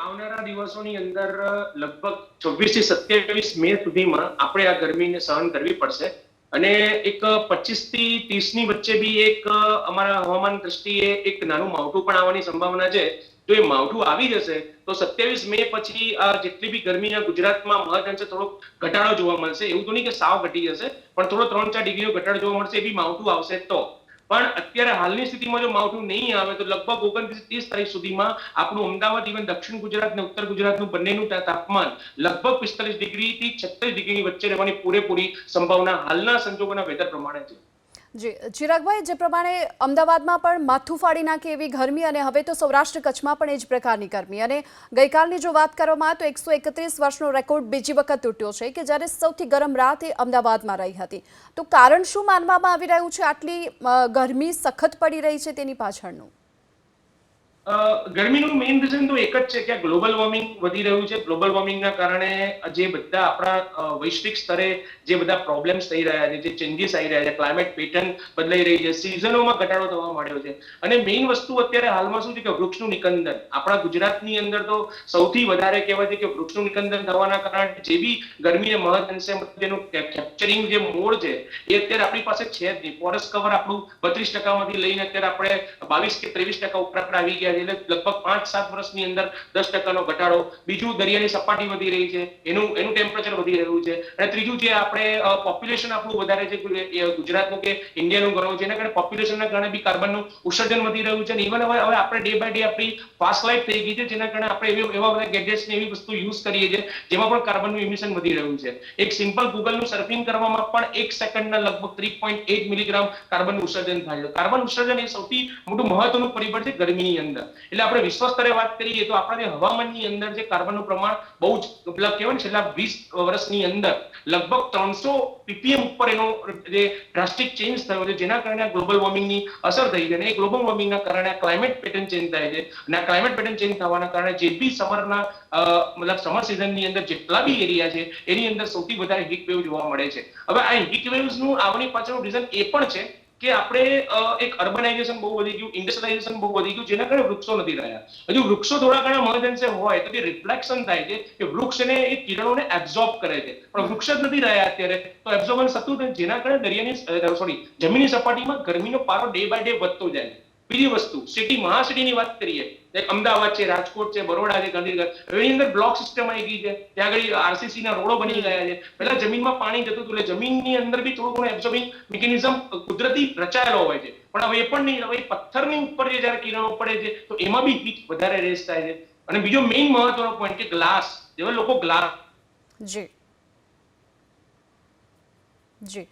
આવનારા દિવસોની અંદર લગભગ 26 થી 27 મે સુધીમાં આપણે આ ગરમીને સહન કરવી પડશે અને એક 25 થી 30 ની વચ્ચે બી એક અમારા હવામાન દ્રષ્ટિએ એક નાનું માવઠું પણ આવવાની સંભાવના છે. જો એ માવઠું આવી જશે તો 27 મે પછી આ જેટલી બી ગરમી ગુજરાતમાં મહદઅંશે થોડો ઘટાડો જોવા મળશે. એવું તો નહીં કે સાવ ઘટી જશે, પણ થોડો 3-4 ડિગ્રીનો ઘટાડો જોવા મળશે. એ બી માવઠું આવશે તો. પણ અત્યારે હાલની સ્થિતિમાં જો માવઠું નહીં આવે તો લગભગ 29 થી 30 તારીખ સુધીમાં આપણું અમદાવાદ, ઇવન દક્ષિણ ગુજરાત અને ઉત્તર ગુજરાતનું બંનેનું તાપમાન લગભગ 45 ડિગ્રી થી 36 ડિગ્રીની વચ્ચે રહેવાની પૂરેપૂરી સંભાવના હાલના સંજોગોના વેધર પ્રમાણે છે. જી ચિરાગભાઈ, જે પ્રમાણે અમદાવાદમાં પણ માથું ફાડી નાખે એવી ગરમી અને હવે તો સૌરાષ્ટ્ર કચ્છમાં પણ એ જ પ્રકારની ગરમી, અને ગઈકાલની જો વાત કરવામાં આવે તો 131 વર્ષનો રેકોર્ડ બીજી વખત તૂટ્યો છે કે જ્યારે સૌથી ગરમ રાત એ અમદાવાદમાં રહી હતી. તો કારણ શું માનવામાં આવી રહ્યું છે આટલી ગરમી સખત પડી રહી છે તેની પાછળનું? ગરમીનું મેઇન રીઝન તો એક જ છે કે ગ્લોબલ વોર્મિંગ વધી રહ્યું છે. ગ્લોબલ વોર્મિંગના કારણે જે બધા આપણા વૈશ્વિક સ્તરે જે બધા પ્રોબ્લેમ્સ થઈ રહ્યા છે, જે ચેન્જીસ આવી રહ્યા છે, ક્લાઇમેટ પેટર્ન બદલાઈ રહી છે, સિઝનોમાં ઘટાડો થવા માંડ્યો છે. અને મેઇન વસ્તુ અત્યારે હાલમાં શું છે કે વૃક્ષનું નિકંદન. આપણા ગુજરાતની અંદર તો સૌથી વધારે કહેવાય છે કે વૃક્ષનું નિકંદન થવાના કારણે જે બી ગરમીને મહદઅંશે તેનું કેપ્ચરિંગ જે મોડ છે એ અત્યારે આપણી પાસે છે જ નહીં. ફોરેસ્ટ કવર આપણું 32% લઈને અત્યારે આપણે 22 કે 23% ઉપર આવી ગયા. લગભગ 5-7 વર્ષની અંદર 10% ઘટાડો. બીજું, દરિયાની સપાટી વધી રહી છે, એનું ટેમ્પરેચર વધી રહ્યું છે. અને ત્રીજું, જે આપણે પોપ્યુલેશન આપણું વધારે છે ગુજરાતનું કે ઇન્ડિયાનું ઘણું છે, એના કારણે પોપ્યુલેશનના કારણે બી કાર્બનનું ઉત્સર્જન વધી રહ્યું છે. ઇવન હવે આપણે ડે બાય ડે આપણી ફાસ્ટ લાઈફ થઈ ગઈ છે, જેના કારણે આપણે એવા બધા ગેજેટ્સ ને એવી વસ્તુ યુઝ કરીએ છીએ જેમાં પણ કાર્બનનું ઇમિશન વધી રહ્યું છે. એક સિમ્પલ ગૂગલનું સર્ફિંગ કરવામાં પણ 1 સેકન્ડના લગભગ 3.8 મિલીગ્રામ કાર્બનનું ઉત્સર્જન થાય છે. કાર્બન ઉત્સર્જન એ સૌથી મોટું મહત્વનું પરિબળ છે ગરમીની અંદર. એટલે આપણે વિશ્વ સ્તરે વાત કરીએ તો આપણા જે હવામાનની અંદર જે કાર્બનનું પ્રમાણ બહુ જ મતલબ કહેવાય ને છેલ્લા 20 વર્ષની અંદર લગભગ 300 ppm ઉપર એનો જે ડ્રાસ્ટિક ચેન્જ થયો છે, જેના કારણે ગ્લોબલ વોર્મિંગની અસર થઈ છે. અને એ ગ્લોબલ વોર્મિંગના કારણે ક્લાઇમેટ પેટર્ન ચેન્જ થાય છે. અને આ ક્લાઇમેટ પેટર્ન ચેન્જ થવાના કારણે જે બી સમરના મતલબ સમર સિઝનની અંદર જેટલા બી એરિયા છે એની અંદર સૌથી વધારે હીટ વેવ જોવા મળે છે. હવે આ હીટ વેવ્સનું આવવાની પાછળનું રીઝન એ પણ છે કે આપણે એક અર્બનાઇઝેશન બહુ વધી ગયું, ઇન્ડસ્ટ્રીયલાઇઝેશન બહુ વધી ગયું, જેના કારણે વૃક્ષો નથી રહ્યા. હજુ વૃક્ષો થોડા ઘણા મહદઅંશે હોય તો જે રિફ્લેક્શન થાય છે કે વૃક્ષ એ કિરણોને એબ્ઝોર્બ કરે છે, પણ વૃક્ષ જ નથી રહ્યા અત્યારે, તો એબ્ઝોર્બન્સ થતું નથી, જેના કારણે જમીનની સપાટીમાં ગરમીનો પારો ડે બાય ડે વધતો જાય છે. બીજી વસ્તુ, મહાસિટીની વાત કરીએ, અમદાવાદ છે, રાજકોટ છે, બરોડા છે, ગાંધીનગર, એની અંદર બ્લોક સિસ્ટમ આવી ગઈ છે. ત્યાં આગળ આરસીસી ના રોડો બની ગયા છે. પહેલા જમીનમાં પાણી જતું હતું એટલે જમીનની અંદર બી થોડું ઘણું એબ્ઝોર્બિંગ મિકેનિઝમ કુદરતી રચાયેલો હોય છે, પણ હવે એ પણ નહીં. હવે પથ્થરની ઉપર જે જયારે કિરણો પડે છે તો એમાં બી હીટ વધારે રેસ થાય છે. અને બીજો મેઇન મહત્વનો પોઈન્ટ કે ગ્લાસ, જેવા લોકો ગ્લાસ જી જી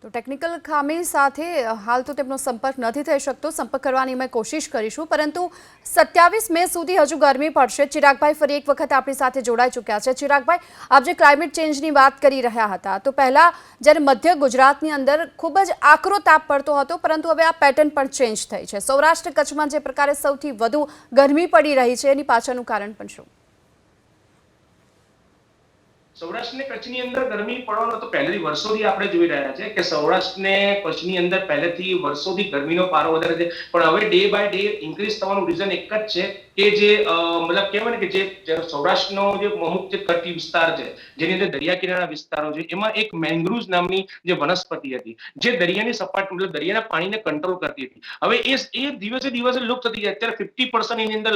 તો ટેકનિકલ ખામી સાથે હાલ તો તેમનો સંપર્ક નથી થઈ શકતો. સંપર્ક કરવાની અમે કોશિશ કરીશું, પરંતુ 27 મે સુધી હજુ ગરમી પડશે. ચિરાગભાઈ ફરી એક વખત આપણી સાથે જોડાઈ ચૂક્યા છે. ચિરાગભાઈ, આપ જે ક્લાઇમેટ ચેન્જની વાત કરી રહ્યા હતા, તો પહેલાં જ્યારે મધ્ય ગુજરાતની અંદર ખૂબ જ આકરો તાપ પડતો હતો, પરંતુ હવે આ પેટર્ન પણ ચેન્જ થઈ છે. સૌરાષ્ટ્ર કચ્છમાં જે પ્રકારે સૌથી વધુ ગરમી પડી રહી છે એની પાછળનું કારણ પણ શું? સૌરાષ્ટ્ર ને કચ્છની અંદર ગરમી પડવાનો તો પહેલેથી વર્ષોથી આપણે જોઈ રહ્યા છે કે સૌરાષ્ટ્ર ને કચ્છની અંદર પહેલેથી વર્ષોથી ગરમીનો પારો વધારે છે. પણ હવે ડે બાય ડે ઇન્ક્રીઝ થવાનું રીઝન એક જ છે કે જે મતલબ કહેવાય ને કે જે સૌરાષ્ટ્રનો જે અમુક જે તટી વિસ્તાર છે, જેની અંદર દરિયા કિનારા વિસ્તારો છે, એમાં એક મેંગ્રુવ્સ નામની જે વનસ્પતિ હતી જે દરિયાની સપાટી મતલબ દરિયાના પાણીને કંટ્રોલ કરતી હતી. હવે એ દિવસે દિવસે લુપ્ત થઈ જાય. અત્યારે 50% એની અંદર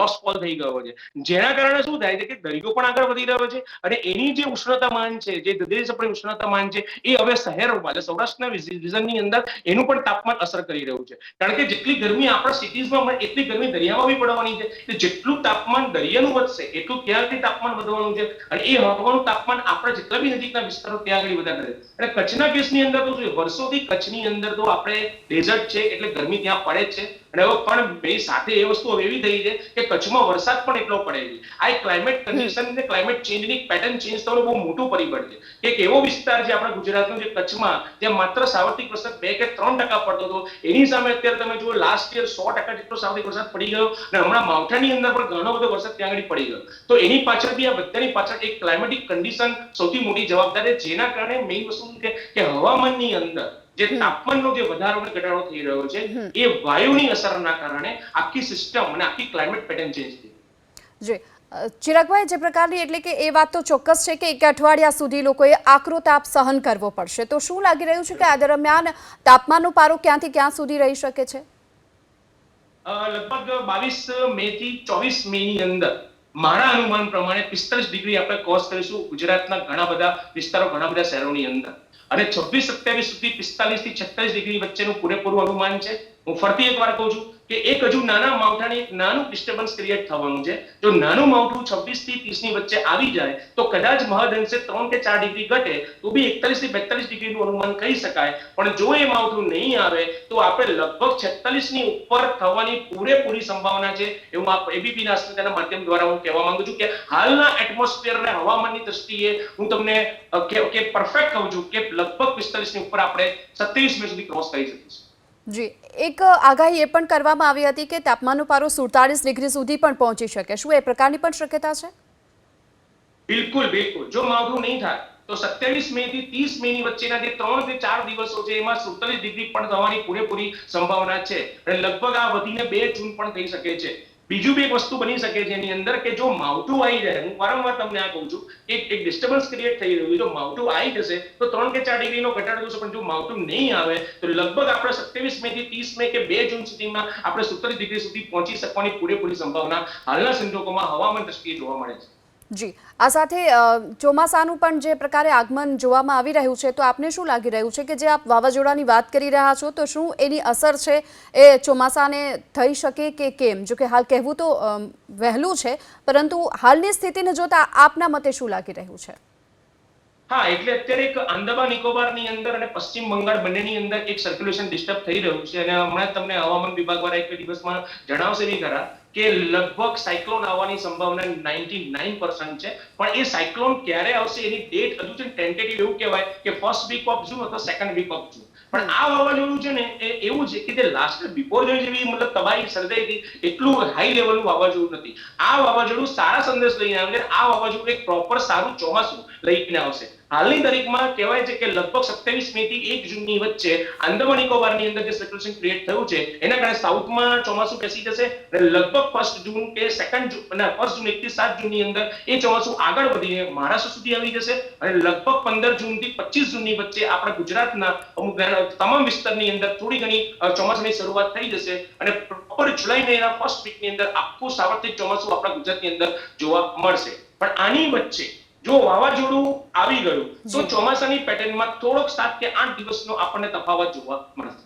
લોસ ફોલ થઈ ગયો છે, જેના કારણે શું થાય છે કે દરિયો પણ આગળ વધી રહ્યો છે અને એની જે ઉષ્ણતામાન છે, જે દેશપ્રેમ ઉષ્ણતામાન છે, એ હવે શહેરોમાં સૌરાષ્ટ્રના રિજનની અંદર એનું પણ તાપમાન અસર કરી રહ્યું છે. કારણ કે જેટલી ગરમી આપણા સિટીઝમાં મળે એટલી ગરમી દરિયામાં બી પડવાની છે. જેટલું તાપમાન દરિયાનું વધશે એટલું ત્યાંથી તાપમાન વધવાનું છે, અને એ હવાનું તાપમાન આપણા જેટલા બી નજીકના વિસ્તારો ત્યાં આગળ વધારે રહે. અને કચ્છના કેસની અંદર તો વર્ષોથી કચ્છની અંદર તો આપણે ડેઝર્ટ છે એટલે ગરમી ત્યાં પડે જ છે. અને હવે પણ બે સાથે એ વસ્તુ એવી થઈ છે કે કચ્છમાં વરસાદ પણ એટલો પડે છે. આ એક ક્લાઇમેટ કન્ડિશન ને ક્લાઇમેટ ચેન્જની પેટર્ન ચેન્જ થવાનું બહુ મોટું પરિબળ છે. એક એવો વિસ્તાર છે આપણા ગુજરાતનો જે કચ્છમાં જ્યાં માત્ર સાર્વત્રિક વરસાદ 2 કે 3% પડતો હતો, એની સામે અત્યારે તમે જુઓ લાસ્ટ યર 100% જેટલો સાર્વત્રિક વરસાદ પડી ગયો, અને હમણાં માવઠાની અંદર પણ ઘણો બધો વરસાદ ત્યાં આગળ પડી ગયો. તો એની પાછળ બી આ બધાની પાછળ એક ક્લાઇમેટિક કન્ડિશન સૌથી મોટી જવાબદાર છે, જેના કારણે મેઇન વસ્તુ છે કે હવામાનની અંદર જે તાપમાનનો જે વધારો અને ઘટાડો થઈ રહ્યો છે એ વાયુની અસરના કારણે આખી સિસ્ટમ અને આખી ક્લાઇમેટ પેટર્ન ચેન્જ થઈ. જી ચિરાગભાઈ, જે પ્રકારની એટલે કે એ વાત તો ચોક્કસ છે કે એક અઠવાડિયા સુધી લોકોએ આકરો તાપ સહન કરવો પડશે, તો શું લાગી રહ્યું છે કે આ દરમિયાન તાપમાનનો પારો ક્યાંથી ક્યાં સુધી રહી શકે છે? લગભગ 22 મે થી 24 મે ની અંદર મારા અનુમાન પ્રમાણે 45 ડિગ્રી આપણે ક્રોસ કરીશું ગુજરાતના ઘણા બધા વિસ્તારો, ઘણા બધા શહેરોની અંદર, અને 26-27 સુધી 45 થી 46 ડિગ્રી વચ્ચેનું પૂરેપૂરું અનુમાન છે. હું ફરીથી એકવાર કહું છું કે એક હજુ નાના માવઠાની એક નાનું ડિસ્ટર્બન્સ ક્રિએટ થવાનું છે. જો નાનું માવઠું 26 થી 30 ની વચ્ચે આવી જાય તો કદાચ મહદઅંશે 3 કે 4 ડિગ્રી ઘટે તો બી 41 થી 42 ડિગ્રીનું અનુમાન કહી શકાય. પણ જો એ માવઠું નહીં આવે તો આપણે લગભગ 46 ની ઉપર થવાની પૂરેપૂરી સંભાવના છે એવું આ એબીપી ના અસ્મિતાના માધ્યમ દ્વારા હું કહેવા માંગુ છું કે હાલના એટમોસ્ફિયર અને હવામાનની દ્રષ્ટિએ હું તમને કે પરફેક્ટ કહું છું કે લગભગ 45 ની ઉપર આપણે 27 મે સુધી ક્રોસ કરી શકીશું. જી, એક આગાહી એ પણ કરવામાં આવી હતી કે તાપમાનનો પારો 47 ડિગ્રી સુધી પણ પહોંચી શકે, શું એ પ્રકારની પણ શક્યતા છે? બિલકુલ બિલકુલ, જો માવઠું નહીં થાય તો 27 મે થી 30 મે ની વચ્ચેના જે 3 થી 4 દિવસો છે એમાં 47 ડિગ્રી પણ થવાની પૂરેપૂરી સંભાવના છે, અને લગભગ આ વધીને 2 જૂન પણ થઈ શકે છે. બીજું બી એક વસ્તુ બની શકે છે એની અંદર કે જો માવઠું આવી જાય, હું વારંવાર તમને આ કહું છું કે એક ડિસ્ટર્બન્સ ક્રિએટ થઈ રહ્યું છે, જો માવઠું આવી જશે તો 3 કે 4 ડિગ્રીનો ઘટાડો થશે, પણ જો માવઠું નહીં આવે તો લગભગ આપણે 27 મે થી 30 મે કે 2 જૂન સુધીમાં આપણે 47 ડિગ્રી સુધી પહોંચી શકવાની પૂરેપૂરી સંભાવના હાલના સંજોગોમાં હવામાન દ્રષ્ટિએ જોવા મળે છે. જી, આ સાથે ચોમાસાનું પણ જે પ્રકારે આગમન જોવામાં આવી રહ્યું છે, તો આપને શું લાગી રહ્યું છે કે જે આપ વાવાઝોડાની વાત કરી રહ્યા છો તો શું એની અસર છે એ ચોમાસાને થઈ શકે કે કેમ? જો કે હાલ કહેવું તો વહેલું છે, પરંતુ હાલની સ્થિતિને જોતા આપના મતે શું લાગી રહ્યું છે? હા, એટલે અત્યારે એક આંદામાન નિકોબારની અંદર અને પશ્ચિમ બંગાળ બંનેની અંદર એક સર્ક્યુલેશન ડિસ્ટર્બ થઈ રહ્યું છે, અને હમણાં તમને હવામાન વિભાગ દ્વારા એક દિવસમાં જણાવશે બી ખરા કે લગભગ સાયક્લોન આવવાની સંભાવના 99% છે. પણ એ સાયક્લોન ક્યારે આવશે એની ડેટ હજુ છે ટેન્ટેટિવ એવું કહેવાય કે ફર્સ્ટ વીક ઓફ જૂન અથવા સેકન્ડ વીક ઓફ જૂન. પણ આ વાવાઝોડું છે ને એ એવું છે કે તે લાસ્ટ બિફોર જેવી મતલબ તબાહી સર્જાઈ હતી એટલું હાઈ લેવલનું વાવાઝોડું નથી. આ વાવાઝોડું સારા સંદેશ લઈને આવે છે. આ વાવાઝોડું એક પ્રોપર સારું ચોમાસું લઈને આવશે. હાલની તારીખમાં કહેવાય છે કે લગભગ 27 મે થી 1 જૂનની વચ્ચે આંદામાન નિકોબારની અંદર જે સર્ક્યુલેશન ક્રિએટ થયું છે એના કારણે સાઉથમાં ચોમાસું બેસી જશે, અને લગભગ ફર્સ્ટ જૂન કે સેકન્ડ જૂન અને ફર્સ્ટ જૂન 1 થી 7 જૂનની અંદર એ ચોમાસું આગળ વધીને મહારાષ્ટ્ર સુધી આવી જશે, અને લગભગ 15 જૂન થી 25 જૂનની વચ્ચે આપણા ગુજરાતના અમુક તમામ વિસ્તારની અંદર થોડી ઘણી ચોમાસાની શરૂઆત થઈ જશે, અને પ્રોપર જુલાઈ મહિના ફર્સ્ટ વીકની અંદર આખું સાર્વત્રિક ચોમાસું આપણા ગુજરાતની અંદર જોવા મળશે. પણ આની વચ્ચે જો વાવાઝોડું આવી ગયું તો ચોમાસાની પેટર્નમાં થોડોક 7 કે 8 દિવસનો આપણને તફાવત જોવા મળશે.